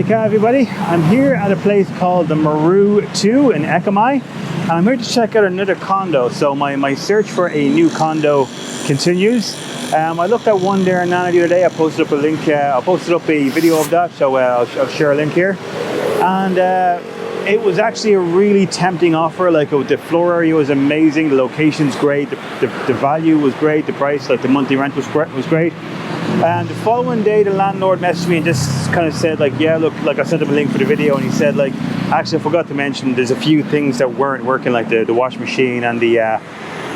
Ka everybody, I'm here at a place called the Maru 2 in Ekamai, and I'm here to check out another condo. So my search for a new condo continues. I looked at one there in Nana the other day. I posted up a link, I posted up a video of that, so I'll share a link here. And it was actually a really tempting offer. Like the floor area was amazing, the location's great, the value was great, the price, like the monthly rent was great. And the following day, the landlord messaged me and just kind of said, like, yeah, look, like I sent him a link for the video, and he said, like, actually I forgot to mention there's a few things that weren't working, like the washing machine and the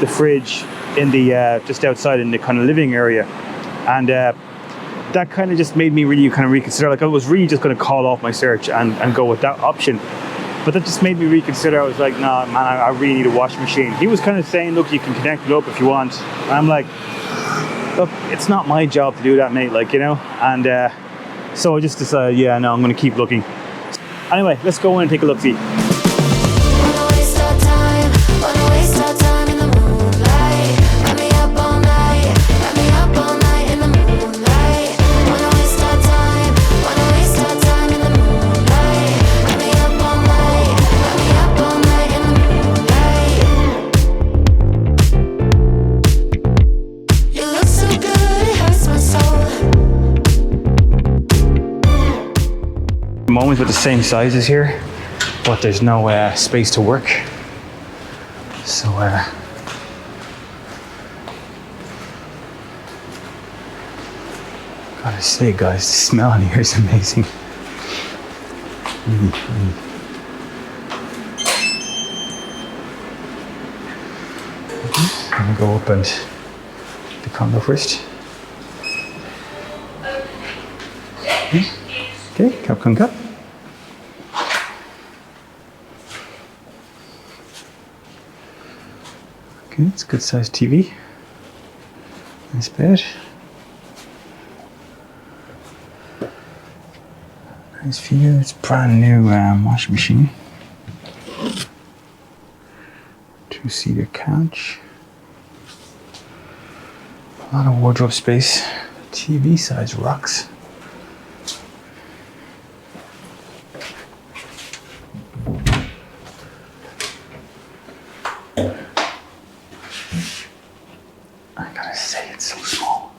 fridge in the just outside in the kind of living area. And that kind of just made me really kind of reconsider. Like I was really just going to call off my search and go with that option. But that just made me reconsider. I was like, nah, man, I really need a washing machine. He was kind of saying, look, you can connect it up if you want. And I'm like, look, it's not my job to do that, mate, like, you know. And so I just decided, yeah, no, I'm going to keep looking. Anyway, let's go in and take a look-see. Moments with the same sizes here, but there's no space to work. So gotta say, guys, the smell in here is amazing. I'm gonna go up and the condo first. Okay, cup. Okay, it's a good sized TV. Nice bed. Nice view. It's brand new washing machine. 2-seater couch. A lot of wardrobe space. TV size rocks. I gotta say, it's so small.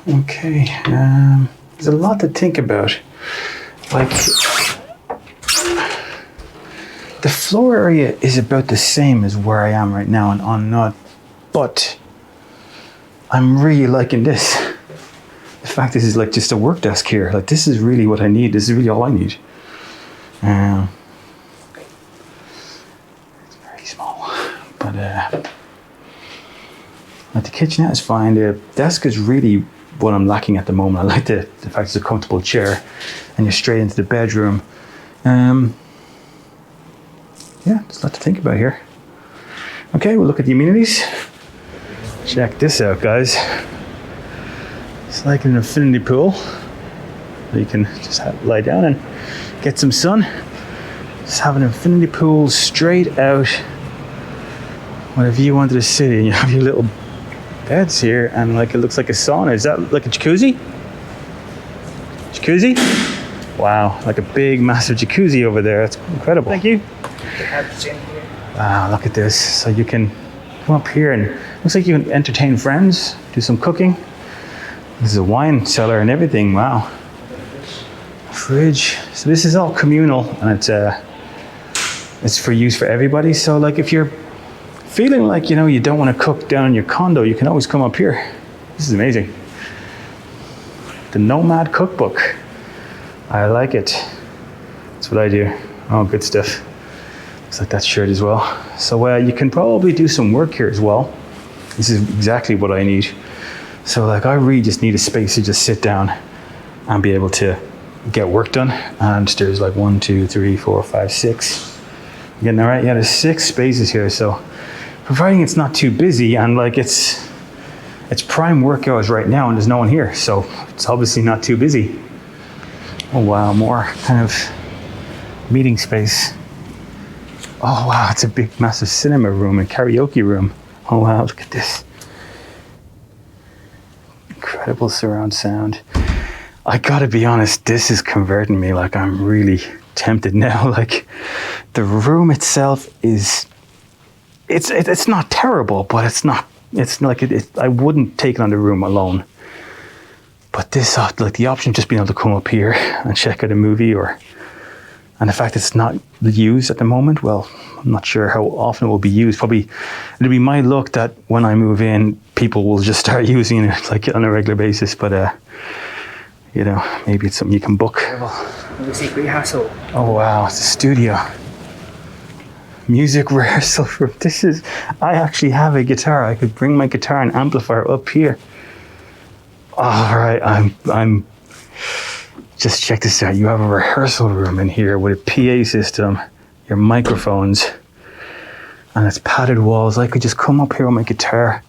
Okay, there's a lot to think about. Like, the floor area is about the same as where I am right now and on not, but I'm really liking this. The fact this is like just a work desk here. Like, this is really what I need. This is really all I need. It's very small, but like the kitchenette is fine. The desk is really what I'm lacking at the moment. I like the fact it's a comfortable chair and you're straight into the bedroom. Yeah, there's a lot to think about here. Okay, we'll look at the amenities. Check this out, guys. It's like an infinity pool. You can just lie down and get some sun. Just have an infinity pool straight out with a view onto the city, and you have your little beds here, and like it looks like a sauna. Is that like a jacuzzi? Jacuzzi? Wow, like a big massive jacuzzi over there. That's incredible. Thank you. Wow, look at this. So you can come up here and looks like you can entertain friends, do some cooking. This is a wine cellar and everything. Wow. Fridge. So this is all communal, and it's for use for everybody. So like if you're feeling like, you know, you don't want to cook down in your condo, you can always come up here. This is amazing. The Nomad Cookbook. I like it. That's what I do. Oh, good stuff. Looks like that shirt as well. So you can probably do some work here as well. This is exactly what I need. So like I really just need a space to just sit down and be able to get work done. And there's like 1, 2, 3, 4, 5, 6. You getting that right? Yeah, there's 6 spaces here. So providing it's not too busy, and like it's prime work hours right now and there's no one here, so it's obviously not too busy. Oh wow, more kind of meeting space. Oh wow, it's a big massive cinema room and karaoke room. Oh wow, look at this. Incredible surround sound. I gotta be honest, this is converting me. Like, I'm really tempted now. Like, the room itself is, it's not terrible, but it's like I wouldn't take it on the room alone. But this, like the option of just being able to come up here and check out a movie, and the fact it's not used at the moment, well, I'm not sure how often it will be used. Probably it'll be my luck that when I move in, people will just start using it like on a regular basis. But you know, maybe it's something you can book. Music rehearsal. Oh wow, it's a studio. Music rehearsal room. I actually have a guitar. I could bring my guitar and amplifier up here. All right, I'm just check this out. You have a rehearsal room in here with a PA system, your microphones, and it's padded walls. I could just come up here with my guitar.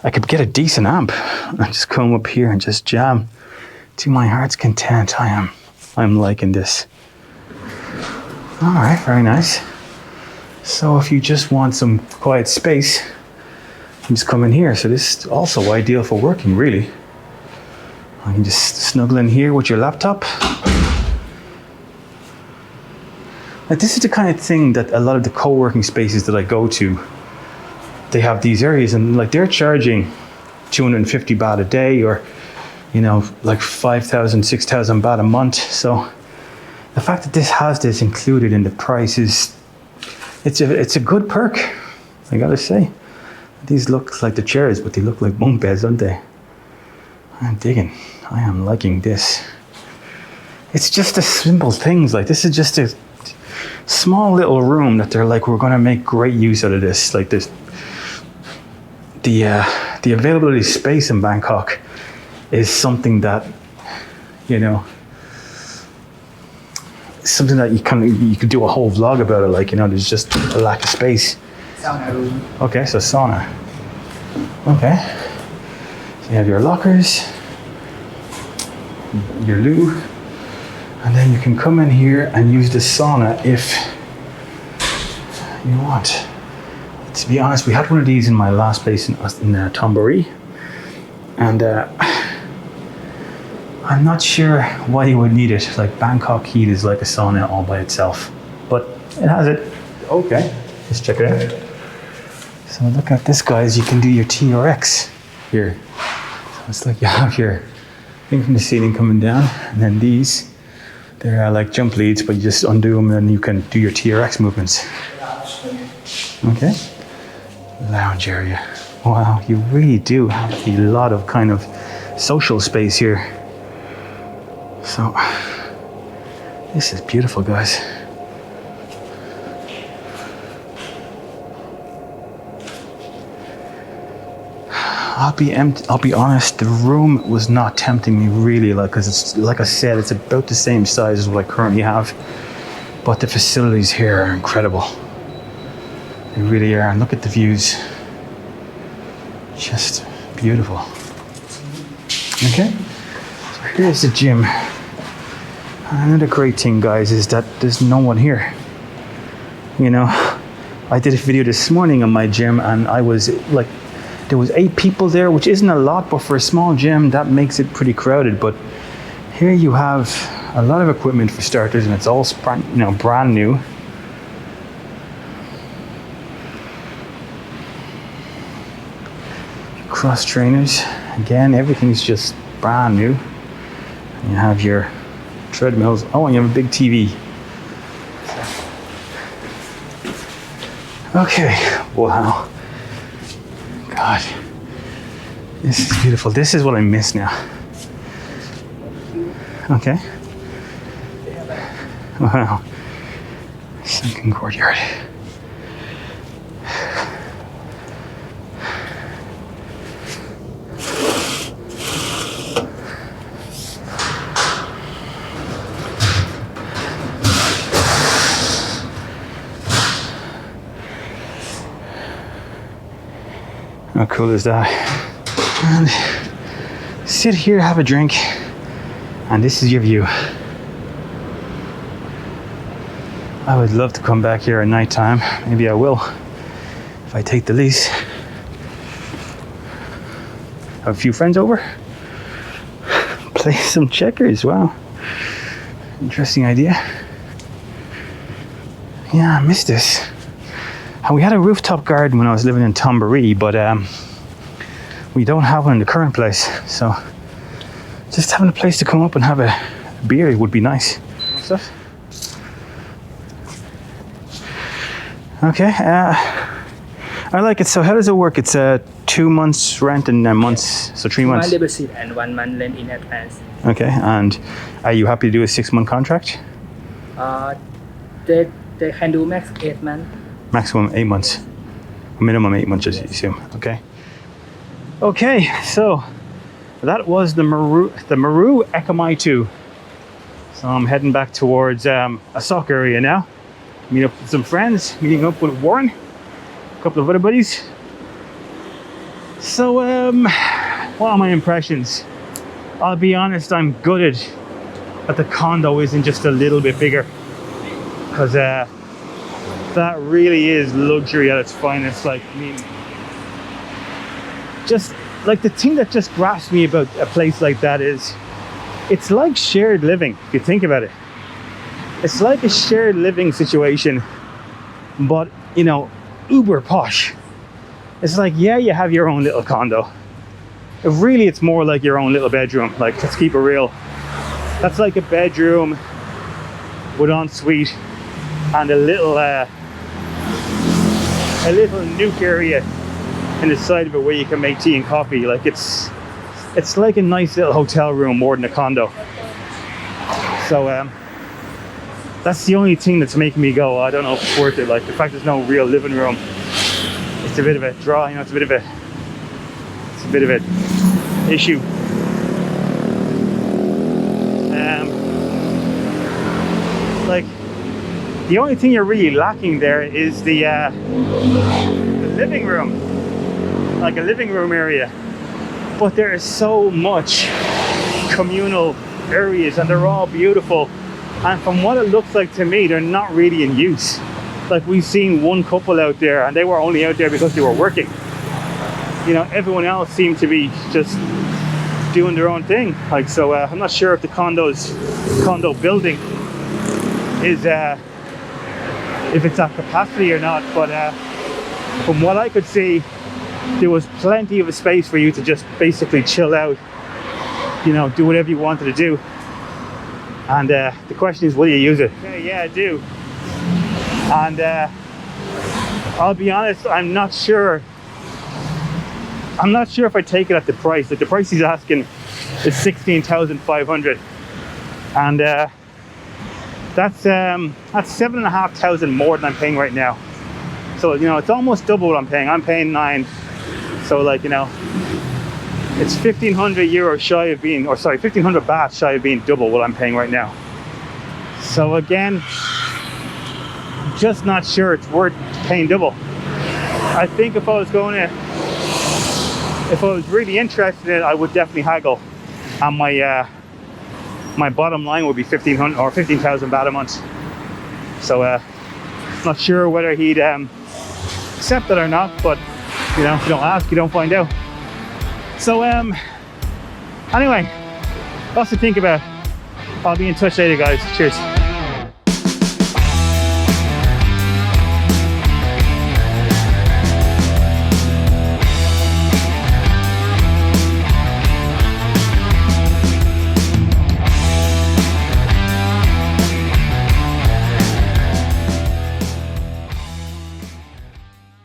I could get a decent amp and just come up here and just jam to my heart's content. I'm liking this. All right, very nice. So if you just want some quiet space, you just come in here. So this is also ideal for working, really. You can just snuggle in here with your laptop. Like, this is the kind of thing that a lot of the co-working spaces that I go to, they have these areas, and like they're charging 250 baht a day, or you know, like 5,000, 6,000 baht a month. So the fact that this has this included in the price is, it's a good perk, I gotta say. These look like the chairs, but they look like bunk beds, don't they? I'm digging. I am liking this. It's just the simple things. Like, this is just a small little room that they're like, we're gonna make great use out of this. Like this, the availability of space in Bangkok is something that, you know, something that you could do a whole vlog about it. Like, you know, there's just a lack of space. Sauna room. Okay, so sauna. Okay. So you have your lockers, your loo, and then you can come in here and use the sauna if you want. To be honest, we had one of these in my last place in Thombury, and I'm not sure why you would need it. Like, Bangkok heat is like a sauna all by itself, but it has it. Okay, let's check it out. So look at this, guys. You can do your TRX here. So it's like you have your thing from the ceiling coming down, and then these, they're like jump leads, but you just undo them and you can do your TRX movements. Okay. Lounge area. Wow, you really do have a lot of kind of social space here. So this is beautiful, guys. I'll be honest, the room was not tempting me really, like, because it's, like I said, it's about the same size as what I currently have, but the facilities here are incredible. They really are, and look at the views. Just beautiful. Okay, so here's the gym. And another great thing, guys, is that there's no one here. You know, I did a video this morning on my gym, and I was like, there was 8 people there, which isn't a lot, but for a small gym, that makes it pretty crowded. But here you have a lot of equipment for starters, and it's all brand new. Cross trainers, again, everything's just brand new. And you have your treadmills. Oh, and you have a big TV. Okay, wow. God, this is beautiful. This is what I miss now. Okay. Wow. Sunken Courtyard. How cool is that? And sit here, have a drink, and this is your view. I would love to come back here at night time. Maybe I will if I take the lease. Have a few friends over. Play some checkers. Wow, interesting idea. Yeah, I miss this. And we had a rooftop garden when I was living in Tombury, but we don't have one in the current place. So just having a place to come up and have a beer would be nice. Stuff. Okay, I like it. So how does it work? It's 2 months rent and months, so 3 months. 1 deposit and 1 month rent in advance. Okay, and are you happy to do a 6-month contract? They can do max 8 months. Maximum 8 months. Minimum 8 months, I assume. Okay. Okay, so that was the Maru Ekamai 2. So I'm heading back towards a soccer area now. Meet up with some friends, meeting up with Warren, a couple of other buddies. So, what are my impressions? I'll be honest, I'm gutted that the condo isn't just a little bit bigger, because that really is luxury at its finest. Like, I mean, just like the thing that just grasps me about a place like that is it's like shared living, if you think about it. It's like a shared living situation, but, you know, uber posh. It's like, yeah, you have your own little condo. Really, it's more like your own little bedroom. Like, let's keep it real. That's like a bedroom with ensuite and a little nook area in the side of it where you can make tea and coffee. Like, it's like a nice little hotel room more than a condo. So that's the only thing that's making me go, I don't know if it's worth it. Like, the fact there's no real living room, it's a bit of a draw, you know, it's a bit of a issue. Like, the only thing you're really lacking there is the living room, like a living room area. But there is so much communal areas, and they're all beautiful. And from what it looks like to me, they're not really in use. Like, we've seen one couple out there, and they were only out there because they were working. You know, everyone else seemed to be just doing their own thing. Like, so I'm not sure if the condo building is if it's at capacity or not, but from what I could see, there was plenty of a space for you to just basically chill out, you know, do whatever you wanted to do. And the question is, will you use it? Yeah, I do. And I'll be honest, I'm not sure if I take it at the price. Like, the price he's asking is 16,500, and that's 7,500 more than I'm paying right now. So, you know, it's almost double what I'm paying. I'm paying 9. So, like, you know, it's 1,500 euros shy of being, or sorry, 1,500 baht shy of being double what I'm paying right now. So again, just not sure it's worth paying double. I think if I was really interested in it, I would definitely haggle, and my bottom line would be 1,500 or 15,000 baht a month. So not sure whether he'd accept it or not, but, you know, if you don't ask, you don't find out. So anyway, lots to think about. I'll be in touch later, guys. Cheers.